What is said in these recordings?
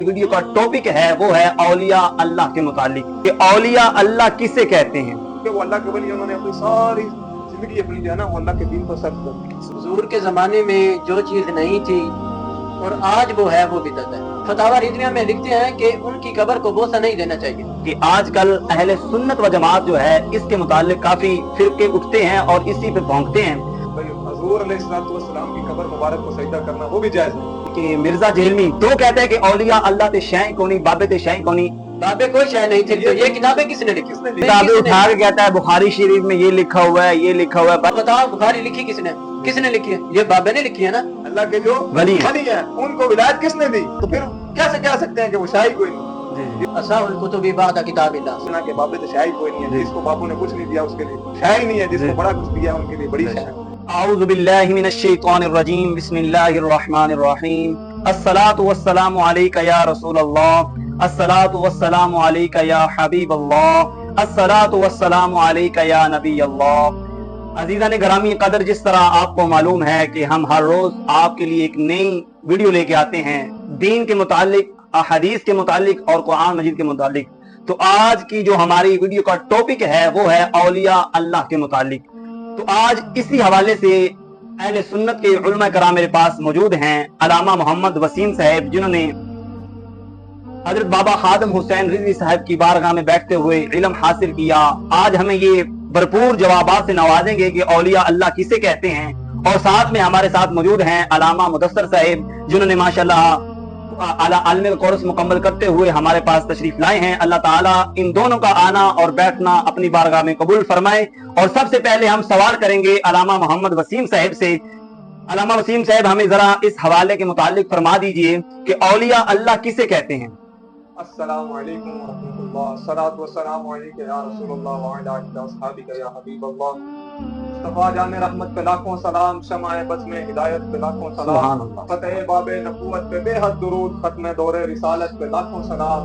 Video का topic है वो है औलिया अल्लाह के मुतालिक कि औलिया अल्लाह किसे कहते हैं। कि वो अल्लाह के वली उन्होंने अपनी सारी जिंदगी अपनी जो है ना वो अल्लाह के दीन पर सर्व कर दी। हुजूर के ज़माने में जो चीज़ नहीं थी और आज वो है, वो बिदअत है। फतावा रिजविया में लिखते हैं कि उनकी कब्र को बोसा नहीं देना चाहिए। कि आजकल अहले सुन्नत व जमात जो है इसके मुतालिक काफी फिरके उठते हैं और इसी पे भौंकते हैं हुजूर अलैहिस्सलाम की कब्र मुबारक को सजदा करना वो भी जायज है। कि मिर्जा जेलमी तो कहते हैं कि औलिया अल्लाह ते शय कोनी बाबे ते शय कोनी। किताबें कोई शय नहीं थी, तो ये किताबें किसने लिखी? किताबें उठा के कहता है बुखारी शरीफ में ये लिखा हुआ है, ये लिखा हुआ है। बताओ बुखारी लिखी किसने? किसने लिखी है? ये बाबे ने लिखी है ना। अल्लाह के जो वली है उनको विलायत किसने दी? तो फिर कैसे कह सकते हैं कि वो शाही कोई नहीं? असाहुल कुतुबी बादा किताबिल्लाह। सुना के बाबे तो शाही कोई नहीं है, जिसको बापू ने कुछ नहीं दिया उसके लिए शाही नहीं है, जिसको बड़ा कुछ दिया उनके लिए बड़ी शाही। औज़ु बिल्लाहि मिनश शैतानिर रजीम बिस्मिल्लाहिर रहमानिर रहीम अस्सलातु वस्सलामु अलैका या रसूल अल्लाह अस्सलातु वस्सलामु अलैका या हबीब अल्लाह अस्सलातु वस्सलामु अलैका या नबी अल्लाह। अजीज़ान ग्रामी कदर, जिस तरह आपको मालूम है कि हम हर रोज आपके लिए एक नई वीडियो लेके आते हैं दीन के मुतालिक, हदीस के मुतालिक और कुरान मजीद के मुतालिक, तो आज की जो हमारी वीडियो का टॉपिक है वो है औलिया अल्लाह के मुतालिक। तो आज इसी हवाले से अहले सुन्नत के उलमा कराम मेरे पास मौजूद हैं। अलामा मोहम्मद वसीम साहब, जिन्होंने हजरत बाबा खादम हुसैन रिजवी साहब की बारगाह में बैठते हुए इल्म हासिल किया, आज हमें ये भरपूर जवाबात से नवाजेंगे कि औलिया अल्लाह किसे कहते हैं। और साथ में हमारे साथ मौजूद हैं अलामा मुदस्सर साहब, जिन्होंने माशाल्लाह आला कोर्स मुकम्मल करते हुए हमारे पास तशरीफ लाए हैं। अल्लाह ताला इन दोनों का आना और बैठना अपनी बारगाह में कबूल फरमाए। और सबसे पहले हम सवाल करेंगे अलामा मोहम्मद वसीम साहब से। अलामा वसीम साहब, हमें जरा इस हवाले के मुतालिक फरमा दीजिए कि औलिया अल्लाह किसे कहते हैं। अस्सलामु अलैकुम व रहमतुल्लाह, सलातु वस्सलामु अलैका या रसूलल्लाह व अला आलिका अस्हाबिका या हबीबल्लाह। मुस्तफा जान रहमत पे लाखों सलाम, शमाए बस में हिदायत पे लाखों सलाम, फतेह बाबे नबूवत पे बेहद दुरूद, खत्म दौरे रिसालत पे लाखों सलाम,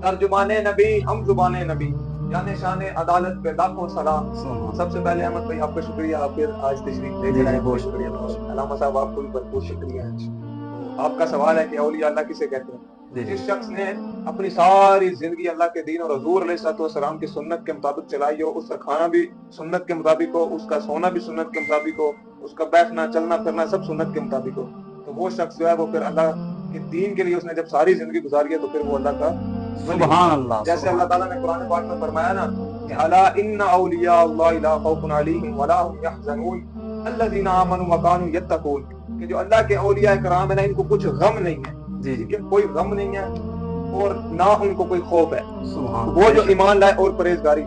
तर्जुमाने नबी हम जुबाने नबी, जाने शाने अदालत पे लाखों सलाम। सबसे पहले अहमद भाई आपका शुक्रिया, आप फिर आज तशरीफ ले आए, बहुत शुक्रिया। अलामा साहब आपको भी भरपूर शुक्रिया। आपका सवाल है कि औलिया अल्लाह किसे कहते हैं? जिस शख्स ने अपनी सारी जिंदगी अल्लाह के दीन और हुजूर अलैहिस्सलाम की सुन्नत के मुताबिक चलाई हो, उसका खाना भी सुन्नत के मुताबिक हो, उसका सोना भी सुन्नत के मुताबिक हो, उसका बैठना चलना फिरना सब सुन्नत के मुताबिक हो, तो वो शख्स जो है वो फिर अल्लाह के दीन के लिए उसने जब सारी जिंदगी गुजारी है तो फिर वो अल्लाह का सुभान अल्लाह। जैसे अल्लाह ताला ने कुरान पाक में फरमाया ना कि अला इन्ना औलिया अल्लाह ला खौफुन अलैहिम वला हुम यहज़नून अल्लज़ीना आमनू व कानू यत्तकून, कि जो अल्लाह के औलिया कराम है ना, इनको कुछ गम नहीं है, कोई गम नहीं है और ना उनको कोई खौफ है। वो जो ईमान लाए और परहेजगारी,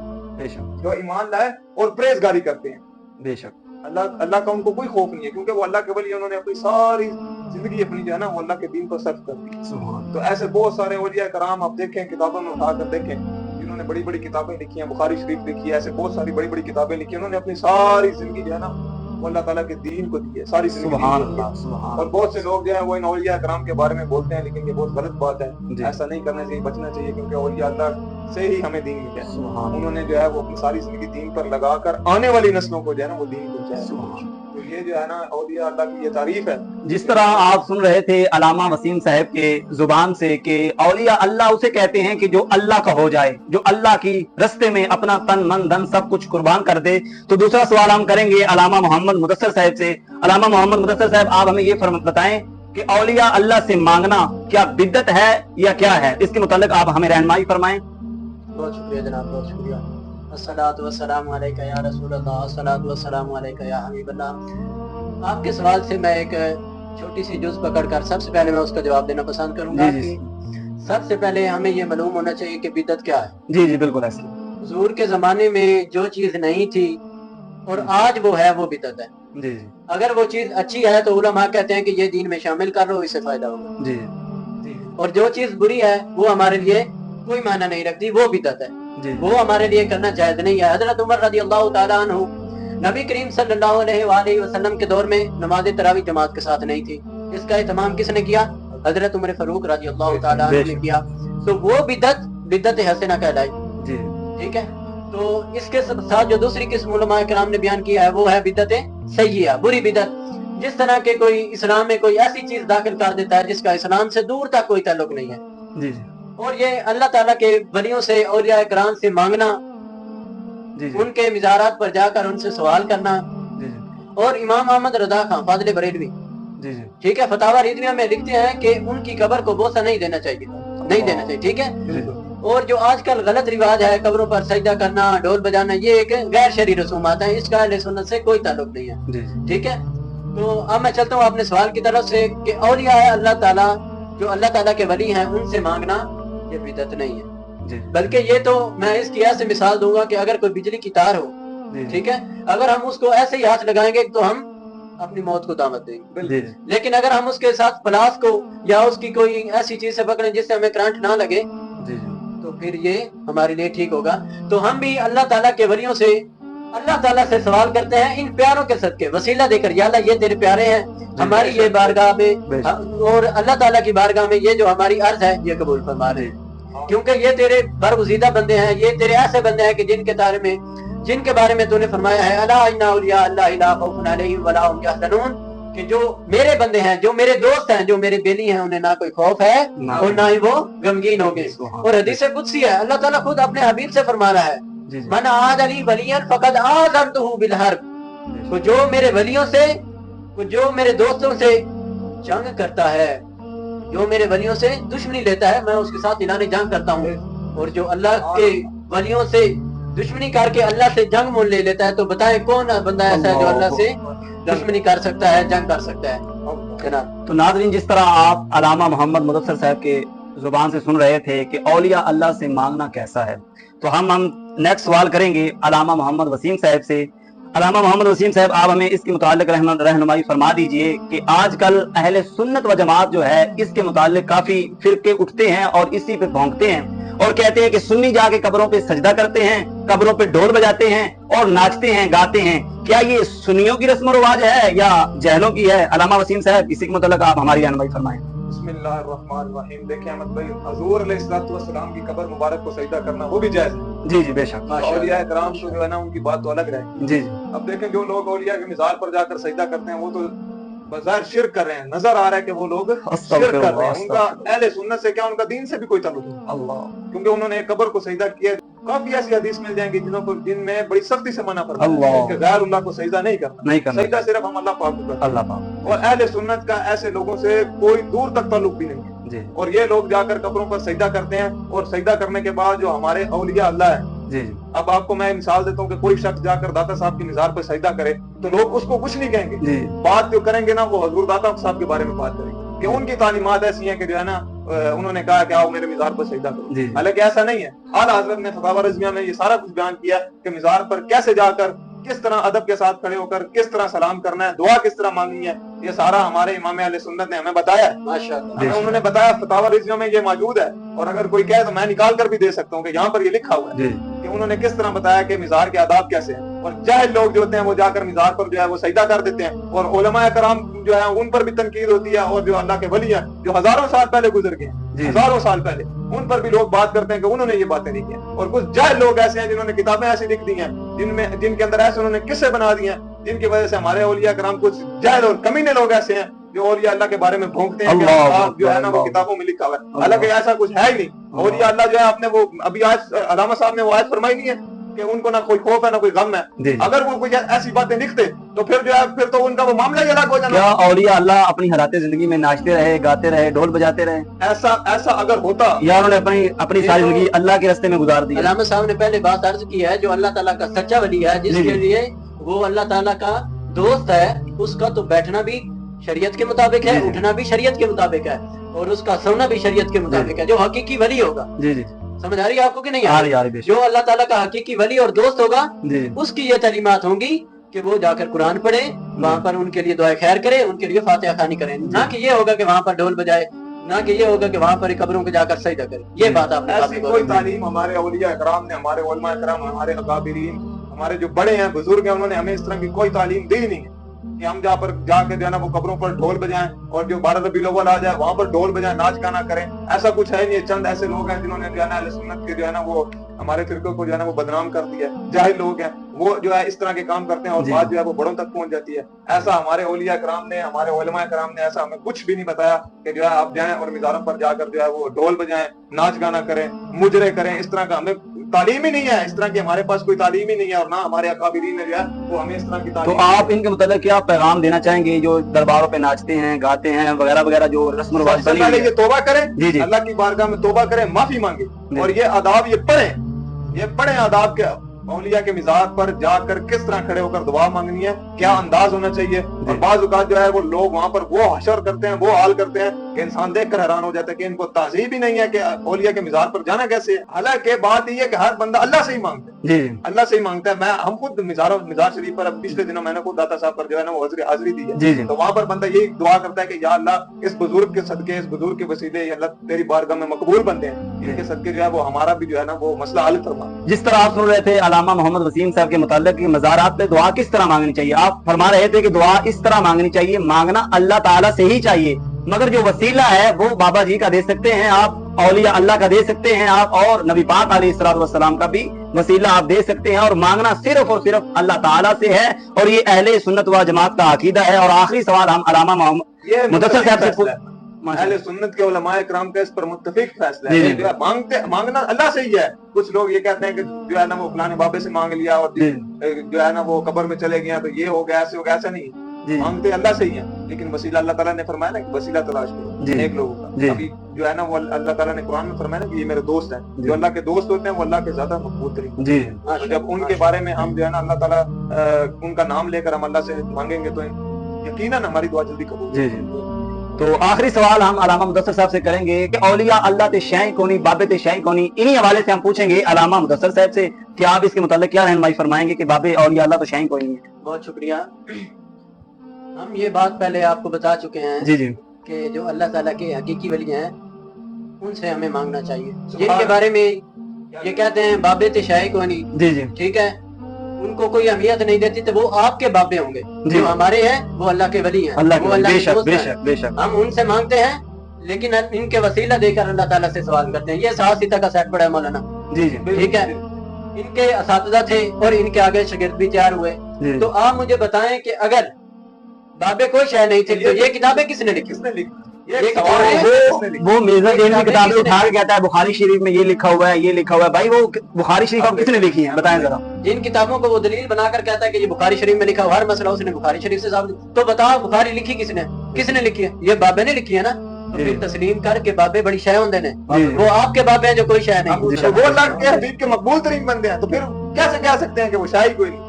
जो ईमान लाए और परहेजगारी करते हैं, बेशक अल्लाह का उनको कोई खौफ नहीं है, क्योंकि वो अल्लाह के वली उन्होंने अपनी सारी जिंदगी अपनी जो है ना वो अल्लाह के दीन पर सर्व कर दी। तो ऐसे बहुत सारे औलिया कराम आप देखें, किताबों में उठा कर देखें, जिन्होंने बड़ी बड़ी किताबें लिखी हैं, बुखारी शरीफ लिखी है, ऐसे बहुत सारी बड़ी बड़ी किताबें लिखी है, उन्होंने अपनी सारी जिंदगी जो है ना वो अल्लाह ताला के दीन को दी है, सारी सुभान अल्लाह। और बहुत से लोग जो है वो इन औलिया कराम के बारे में बोलते हैं, लेकिन ये बहुत गलत बात है, ऐसा नहीं करना चाहिए, बचना चाहिए, क्योंकि औलिया अल्लाह से ही हमें दीन मिला है। उन्होंने जो है वो अपनी सारी जिंदगी दीन पर लगाकर आने वाली नस्लों को जो है ना वो दीन को चाहिए। तो ये जो है ना औलिया अल्लाह की ये तारीफ है। जिस तरह आप सुन रहे थे अलामा वसीम साहब के जुबान से कि औलिया अल्लाह उसे कहते हैं कि जो अल्लाह का हो जाए, जो अल्लाह की रस्ते में अपना तन मन धन सब कुछ कुर्बान कर दे। तो दूसरा सवाल हम करेंगे अलामा मोहम्मद मुदस्सर साहब से। अलामा मोहम्मद मुदस्सर साहब, आप हमें ये बताएं कि औलिया अल्लाह से मांगना क्या बिद्दत है या क्या है, इसके मुतालिक आप हमें रहनुमाई फरमाएं। बहुत शुक्रिया जनाब, बहुत शुक्रिया। अस्सलातु वस्सलामु अलैका या रसूलल्लाह अस्सलातु वस्सलामु अलैका या हबीबल्लाह। आपके सवाल से मैं एक छोटी सी जुज़ पकड़कर सबसे पहले मैं उसका जवाब देना पसंद करूंगा कि सबसे पहले हमें ये मालूम होना चाहिए कि बिदअत क्या है। जी जी बिल्कुल ऐसे। हुजूर के जमाने में जो चीज नहीं थी और आज वो है, वो बिदअत है। जी। अगर वो चीज अच्छी है तो उलमा कहते हैं कि ये दीन में शामिल कर लो, इससे फायदा होगा। जी। और जो चीज बुरी है वो हमारे लिए कोई मायना नहीं रखती, वो बिदअत है, वो हमारे लिए करना जायज नहीं है। हजरत उमर रज़ियल्लाहु ताला अन्हु नबी करीम सल्लल्लाहु अलैहि वसल्लम के दौर में नमाज तरावी जमात के साथ नहीं थी, इसका एहतमाम किसने किया? हजरत उमर फारूक रज़ियल्लाहु ताला अन्हु ने किया। तो वो बिदअत हसना कहलाई। ठीक है। तो इसके साथ जो दूसरी किस्म उलमा किराम ने बयान किया है वो है बिदअत सय्यिआ, बुरी बिदअत। जिस तरह के कोई इस्लाम में कोई ऐसी चीज दाखिल कर देता है जिसका इस्लाम से दूर तक कोई ताल्लुक नहीं है। जी जी। और ये अल्लाह ताला के वलियों से औलिया इकराम से मांगना, जी जी। उनके मिज़ारात पर जाकर उनसे सवाल करना। जी जी। और इमाम अहमद रजा खान फाजिल बरेलवी, जी जी। ठीक है, फतावा रिजविया में लिखते हैं कि उनकी कब्र को बोसा नहीं देना चाहिए, नहीं देना चाहिए, ठीक है। और जो आजकल गलत रिवाज है कब्रों पर सजदा करना, ढोल बजाना, ये एक गैर शरई रसूमात है, इसका अहले सुन्नत से कोई ताल्लुक नहीं है, ठीक है। तो अब मैं चलता हूँ अपने सवाल की तरफ से कि औलिया है अल्लाह ताला, जो अल्लाह ताला के वली हैं, उनसे मांगना ये बिदअत नहीं है, बल्कि ये तो मैं इसकी ऐसे मिसाल दूंगा कि अगर कोई बिजली की तार हो, ठीक है, अगर हम उसको ऐसे ही हाथ लगाएंगे तो हम अपनी मौत को दावत देंगे, लेकिन अगर हम उसके साथ प्लास को या उसकी कोई ऐसी चीज से पकड़ें जिससे हमें करंट ना लगे, तो फिर ये हमारे लिए ठीक होगा। तो हम भी अल्लाह ताला के वलियों से, अल्लाह ताला से सवाल करते हैं इन प्यारों के सदके, वसीला देकर, या अल्लाह ये तेरे प्यारे हैं, हमारी ये बारगाह में और अल्लाह ताला की बारगाह में ये जो हमारी अर्ज है ये कबूल फरमा रहे हैं, क्योंकि ये तेरे बरगुज़ीदा बंदे हैं, ये तेरे ऐसे बंदे हैं कि जिनके बारे में तूने फरमाया है अला इन्ना औलिया अल्लाह ला खौफुन अलैहिम वला हुम यहज़नून, कि जो मेरे बंदे हैं, जो मेरे दोस्त हैं, जो मेरे बेली हैं, उन्हें ना कोई खौफ है और ना ही वो गमगीन होंगे। और हदीस कुदसी है, अल्लाह ताला खुद अपने हबीब से फरमा रहा है, मन आद अली वलियन फक़द आज़नतुहु बिल हर्ब, तो जो मेरे वलियों से, जो मेरे दोस्तों से जंग करता है, जो मेरे वलियों से दुश्मनी लेता है, मैं उसके साथ ऐलान जंग करता हूँ। और जो अल्लाह के वलियों से दुश्मनी करके अल्लाह से जंग मोल ले लेता है, तो बताएं कौन बंदा ऐसा है जो अल्लाह से दुश्मनी कर सकता है, जंग कर सकता है जनाब। तो नाज़रीन, जिस तरह आप अलामा मोहम्मद मुदस्सिर साहब के जुबान से सुन रहे थे कि औलिया अल्लाह से मांगना कैसा है, तो हम नेक्स्ट सवाल करेंगे अलामा मोहम्मद वसीम साहब से। अलामा मोहम्मद वसीम साहब, आप हमें इसके मुतालिक रहनुमाई फरमा दीजिए कि आजकल अहले सुन्नत व जमात जो है, इसके मुतालिक काफी फिरके उठते हैं और इसी पे भौंकते हैं और कहते हैं कि सुन्नी जाके कब्रों पे सजदा करते हैं, कब्रों पे ढोल बजाते हैं और नाचते हैं, गाते हैं। क्या ये सुन्नियों की रस्म रिवाज है या जहलों की है? अलामा वसीम साहब, इसी के मुतालिक आप हमारी रहनुमाई फरमाएं। बिस्मिल्लाहिर्रहमानिर्रहीम। देखिए अहमद भाई, हुजूर अलैहिस्सलाम की कब्र मुबारक को सजदा करना वो भी जायज है। जी जी, बेशक। औलिया कराम तो जो है ना, उनकी बात तो अलग रहेगी। जी। अब देखें, जो लोग औलिया के मिज़ार पर जाकर सजदा करते हैं, वो तो बाजार शिर्क कर रहे हैं, नजर आ रहा है कि वो लोग शिर्क कर रहे हैं। उनका अहले सुन्नत से क्या, उनका दीन से भी कोई ताल्लुक नहीं, अल्लाह, क्योंकि उन्होंने कब्र को सजदा किया। काफी ऐसी हदीस मिल जाएंगी जिनमें बड़ी सख्ती से मना फरमाया है कि गैरुल्लाह को सजदा नहीं करना, सजदा सिर्फ हम अल्लाह पाक को करना। और अहले सुन्नत का ऐसे लोगों से कोई दूर तक ताल्लुक भी नहीं है। और ये लोग जाकर कब्रों पर सजदा करते हैं, और सजदा करने के बाद जो हमारे औलिया अल्लाह है, अब आपको मैं मिसाल देता हूँ कि कोई शख्स जाकर दाता साहब की मिज़ार पर सजदा करे तो लोग उसको कुछ नहीं कहेंगे, बात जो करेंगे ना वो हजूर दाता साहब के बारे में बात करेंगे कि उनकी तालीमात ऐसी हैं कि जो है ना, उन्होंने कहा कि आओ मेरे मिज़ार पर सजदा करो। हालांकि ऐसा नहीं है। आला हज़रत ने फतावा रिज़विया में ये सारा कुछ बयान किया कि मिज़ार पर कैसे जाकर, किस तरह अदब के साथ खड़े होकर, किस तरह सलाम करना है, दुआ किस तरह मांगनी है, ये सारा हमारे इमाम अहले सुन्नत ने हमें बताया। माशाअल्लाह, उन्होंने बताया, फतावा रिज़विया में ये मौजूद है। और अगर कोई कहे तो मैं निकाल कर भी दे सकता हूँ कि यहाँ पर ये लिखा हुआ है कि उन्होंने किस तरह बताया कि मिज़ार के आदाब कैसे हैं। और जाहिल लोग जो होते हैं वो जाकर मिज़ार पर जो है वो सजदा कर देते हैं, और उलमा कराम जो है उन पर भी तनकीद होती है। और जो अल्लाह के वली हैं, जो हजारों साल पहले गुजर गए, हजारों साल पहले, उन पर भी लोग बात करते हैं कि उन्होंने ये बातें नहीं की। और कुछ जाहिल लोग ऐसे हैं जिन्होंने किताबें ऐसी लिख दी हैं, जिनके अंदर ऐसे उन्होंने किस्से बना दिए हैं, जिनकी वजह से हमारे औलिया कराम, कुछ जाहिल और कमीने लोग ऐसे हैं जो औलिया अल्लाह के बारे में भोंकते हैं कि जो है ना वो किताबों में लिखा हुआ है। हालांकि ऐसा कुछ है ही नहीं। औलिया अल्लाह जो है, आपने वो अभी आज अलामा साहब ने वो आयत फरमाई नहीं है कि उनको ना कोई खौफ है ना कोई गम है। अगर वो कोई ऐसी बातें लिखते तो फिर जो है, फिर तो उनका वो मामला ही अलग हो जाना। क्या औलिया अल्लाह अपनी हयाते जिंदगी में नाचते रहे, गाते रहे, ढोल बजाते रहे? ऐसा अगर होता, या उन्होंने अपनी सारी जिंदगी अल्लाह के रास्ते में गुजार दी? अलामा साहब ने पहले बात अर्ज की है, जो अल्लाह ताला का सच्चा वली है, जिसके लिए वो अल्लाह ताला का दोस्त है, उसका तो बैठना भी शरीयत के मुताबिक है, उठना भी शरीयत के मुताबिक है, और उसका सोना भी शरीयत के मुताबिक है। जो हकीकी वली होगा, समझ आ रही है आपको कि नहीं आ रही? जो अल्लाह ताला का हकीकी वली और दोस्त होगा, उसकी ये तालीमात होंगी कि वो जाकर कुरान पढ़े, वहाँ पर उनके लिए दुआ खैर करे, उनके लिए फातिहा खानी करें। ना कि ये होगा कि वहाँ पर ढोल बजाए, ना कि ये होगा कि वहाँ पर कब्रों को जाकर सजदा करे। ये बात आपने ऐसी कोई तालीम हमारे औलिया इकराम ने, हमारे उलमा इकराम, हमारे अकाबिरीन, हमारे जो बड़े हैं, बुजुर्ग हैं, उन्होंने हमें इस तरह की कोई तालीम दी नहीं है कि हम जहाँ पर जाके जो है ना वो कब्रों पर ढोल बजाएं, और जो 12 रबीउल अव्वल आ जाए वहाँ पर ढोल बजाएं, नाच गाना करें। ऐसा कुछ है नहीं। चंद ऐसे लोग हैं जिन्होंने जो है ना अहले सुन्नत के जो है ना वो ہمارے فرقے کو جو ہے نا وہ بدنام کر دیا ہے. جاہل لوگ ہیں وہ جو ہے اس طرح کے کام کرتے ہیں اور بات جو ہے وہ بڑوں تک پہنچ جاتی ہے. ایسا ہمارے اولیاء کرام نے, ہمارے علماء کرام نے ایسا ہمیں کچھ بھی نہیں بتایا کہ جو ہے آپ جائیں اور مزاروں پر جا کر جو ہے وہ ڈھول بجائیں, ناچ گانا کریں, مجرے کریں. اس طرح کا ہمیں تعلیم ہی نہیں ہے, اس طرح کی ہمارے پاس کوئی تعلیم ہی نہیں ہے, اور نہ ہمارے اکابرین نے جو ہے وہ ہمیں اس طرح کی تعلیم. تو آپ ان کے متعلق کیا پیغام دینا چاہیں گے جو درباروں پہ ناچتے ہیں, گاتے ہیں وغیرہ وغیرہ, جو رسم و رواج بنی ہوئی ہے؟ یہ توبہ کریں, اللہ کی بارگاہ میں توبہ کریں, معافی مانگیں, اور یہ آداب یہ پڑھیں آداب کے. اولیاء کے مزار پر جا کر کس طرح کھڑے ہو کر دعا مانگنی ہے, کیا انداز ہونا چاہیے. اور بعض اوقات جو ہے وہ لوگ وہاں پر وہ حشر کرتے ہیں, وہ حال کرتے ہیں کہ انسان دیکھ کر حیران ہو جاتا ہے کہ ان کو تہذیب ہی نہیں ہے کہ اولیاء کے مزار پر جانا کیسے ہے. حالانکہ بات یہ ہے کہ ہر بندہ اللہ سے ہی مانگتا ہے, اللہ سے ہی مانگتا ہے. ہم خود مزار شریف پر پچھلے دنوں میں نے خود داتا صاحب پر جو ہے نا وہ حاضری دی ہے, تو وہاں پر بندہ یہی دعا کرتا ہے کہ یا اللہ اس بزرگ کے صدقے, اس بزرگ کے وسیلے یا اللہ تیری بارگاہ میں مقبول بندے ہیں, ان کے صدقے جو ہے وہ ہمارا بھی جو ہے نا وہ مسئلہ حل فرما. جس طرح آپ سن رہے تھے علامہ محمد وسیم صاحب کے متعلق کہ مزارات پہ دعا کس طرح مانگنی چاہیے, آپ فرما رہے تھے کہ دعا اس طرح مانگنی چاہیے, مانگنا اللہ تعالیٰ سے ہی چاہیے, مگر جو وسیلہ ہے وہ بابا جی کا دے سکتے ہیں آپ, اولیاء اللہ کا دے سکتے ہیں آپ, اور نبی پاک علیہ الصلوۃ والسلام کا بھی وسیلہ آپ دے سکتے ہیں, اور مانگنا صرف اور صرف اللہ تعالیٰ سے ہے, اور یہ اہل سنت و جماعت کا عقیدہ ہے. اور آخری سوال ہم علامہ محمد مدثر صاحب سے اہل سنت کے علماء کرام کا اس پر متفق فیصلہ ہے, جو ہے مانگنا اللہ سے ہی ہے. کچھ لوگ یہ کہتے ہیں کہ جو ہے نا وہ فلانے بابے سے مانگ لیا اور جو ہے نا وہ قبر میں چلے گئے تو یہ ہو گیا, ایسے ہو گیا. ایسا نہیں, مانگتے اللہ سے ہی ہیں, لیکن وسیلہ اللہ تعالیٰ نے فرمایا نا کہ وسیلہ تلاش کرو نیک لوگوں کا. ابھی جو ہے نا وہ اللہ تعالیٰ نے قرآن میں فرمایا نا کہ یہ میرے دوست ہیں, جو اللہ کے دوست ہوتے ہیں وہ اللہ کے زیادہ مقبول ترین. جب ان کے بارے میں ہم جو ہے نا اللہ تعالیٰ ان کا نام لے کر ہم اللہ سے مانگیں گے تو یقیناً ہماری دعا جلدی قبول. تو آخری سوال ہم علامہ مدثر صاحب سے کریں گے کہ اولیاء اللہ تے شیء کونی, بابے تے شیء کونی, انہی حوالے سے ہم پوچھیں گے علامہ مدثر صاحب سے کہ آپ اس کے متعلق کیا رہنمائی فرمائیں گے کہ بابے اولیاء اللہ تو شیء کونی ہیں. بہت شکریہ. ہم یہ بات پہلے آپ کو بتا چکے ہیں کہ جو اللہ تعالیٰ کے حقیقی ولی ہیں ان سے ہمیں مانگنا چاہیے. جن کے بارے میں یہ کہتے ہیں بابے تے شیء کونی, ٹھیک ہے, ان کو کوئی اہمیت نہیں دیتی تو وہ آپ کے بابے ہوں گے. جو ہمارے ہیں وہ اللہ کے ولی ہیں, وہ اللہ کے دوست ہیں. ہم ان سے مانگتے ہیں لیکن ان کے وسیلہ دے کر اللہ تعالیٰ سے سوال کرتے ہیں. یہ 7 سیتا کا سیٹ پڑا ہے مولانا, ٹھیک ہے. ان کے اساتذہ تھے اور ان کے آگے شاگرد بھی تیار ہوئے. تو آپ مجھے بتائیں کہ اگر بابے کوئی شے نہیں تھے تو یہ کتابیں کس نے لکھی؟ وہ مرزا دین کی کتابیں اٹھا کے کہتا ہے بخاری شریف میں یہ لکھا ہوا ہے, یہ لکھا ہوا ہے. بھائی وہ بخاری شریف آپ کس نے لکھی ہیں بتائیں ذرا. جن کتابوں کو وہ دلیل بنا کر کہتا ہے کہ یہ بخاری شریف میں لکھا ہوا, ہر مسئلہ اس نے بخاری شریف سے ثابت. تو بتاؤ بخاری لکھی کس نے لکھی ہے؟ یہ بابے نے لکھی ہے نا. تو پھر تسلیم کر کے بابے بڑی شے ہوندے نے, وہ آپ کے بابے ہیں جو کوئی شے نہیں. وہ اللہ کے حبیب کے مقبول ترین بندے ہیں, تو پھر کیسے کہہ سکتے ہیں کہ وہ شاہی کوئی نہیں,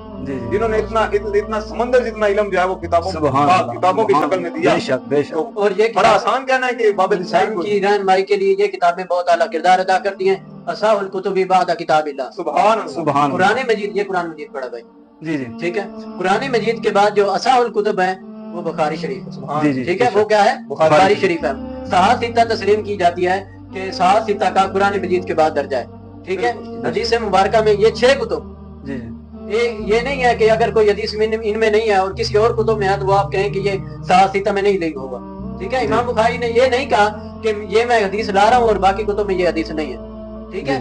جنہوں نے اتنا سمندر جتنا علم جو ہے وہ کتابوں کی شکل میں دیا. اور یہ بڑا آسان کہنا ہے کہ بابے کی رہنمائی کے لیے یہ کتابیں بہت اعلیٰ کردار ادا کرتی ہیں. اصح الکتب بعد کتاب اللہ. سبحان. قرآن مجید, یہ قرآن مجید پڑھا بھائی, ٹھیک ہے. قرآن مجید کے بعد جو اصح الکتب ہے وہ بخاری شریف ہے, ٹھیک ہے. وہ کیا ہے؟ بخاری شریف ہے. صحاح ستہ تسلیم کی جاتی ہے کہ صحاح ستہ کا قرآن مجید کے بعد درجہ ہے, ٹھیک ہے. حدیث مبارکہ میں یہ 6 کتب, یہ نہیں ہے کہ اگر کوئی حدیث ان میں نہیں ہے اور کسی اور کتب میں ہے تو وہ آپ کہیں کہ یہ صحاح ستہ میں نہیں لکھا ہوگا, ٹھیک ہے. امام بخاری نے یہ نہیں کہا کہ یہ میں حدیث لا رہا ہوں اور باقی کتب میں یہ حدیث نہیں ہے, ٹھیک ہے.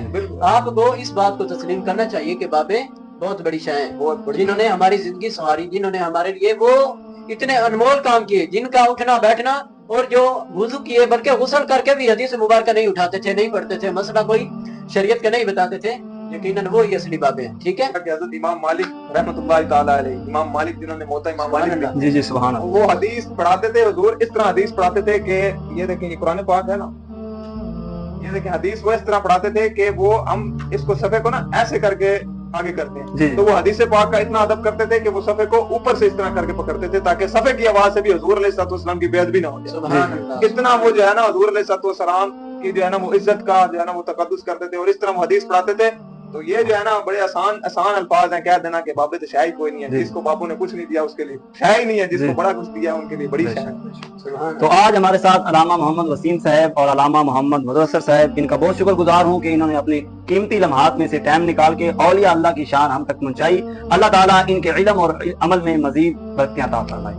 آپ کو اس بات کو تسلیم کرنا چاہیے کہ بابے بہت بڑی شے ہیں, جنہوں نے ہماری زندگی سنواری, جنہوں نے ہمارے لیے وہ اتنے انمول کام کیے, جن کا اٹھنا بیٹھنا اور جو وضو کیے, بلکہ غسل کر کے بھی حدیث مبارکہ نہیں اٹھاتے تھے, نہیں پڑھتے تھے, مسئلہ کوئی شریعت کا نہیں بتاتے تھے, یقیناً وہی اصلی بابے ہیں, ٹھیک ہے. حضرت امام مالک رحمۃ اللہ تعالی علیہ, امام مالک جنہوں نے موتا امام مالک, جی سبحان اللہ, وہ حدیث پڑھاتے تھے حضور, اس طرح حدیث پڑھاتے تھے کہ یہ دیکھیں یہ قرآن پاک ہے نا, یہ دیکھیں حدیث وہ اس طرح پڑھاتے تھے کہ وہ ہم اس کو صفحے کو نا ایسے کر کے آگے کرتے ہیں, تو وہ حدیث پاک کا اتنا ادب کرتے تھے کہ وہ صفحے کو اوپر سے اس طرح کر کے پکڑتے تھے تاکہ صفحے کی آواز سے بھی حضور علیہ الصلوۃ والسلام کی بے ادبی نہ ہو جائے. اتنا وہ جو ہے نا حضور علیہ الصلوۃ والسلام کی جو ہے نا وہ عزت کا جو ہے نا وہ تقدس کرتے تھے, اور اس طرح وہ حدیث پڑھاتے تھے. تو یہ جو ہے نا بڑے آسان الفاظ ہیں کہہ دینا کہ بابے تو شاہی کوئی نہیں ہے, جس کو باپو نے کچھ نہیں دیا اس کے لیے شاہی نہیں ہے, جس کو بڑا کچھ دیا ان کے لیے بڑی شاہی. تو آج ہمارے ساتھ علامہ محمد وسیم صاحب اور علامہ محمد مدثر صاحب, ان کا بہت شکر گزار ہوں کہ انہوں نے اپنے قیمتی لمحات میں سے ٹائم نکال کے اولیاء اللہ کی شان ہم تک پہنچائی. اللہ تعالیٰ ان کے علم اور عمل میں مزید برکتیں عطا فرمائے.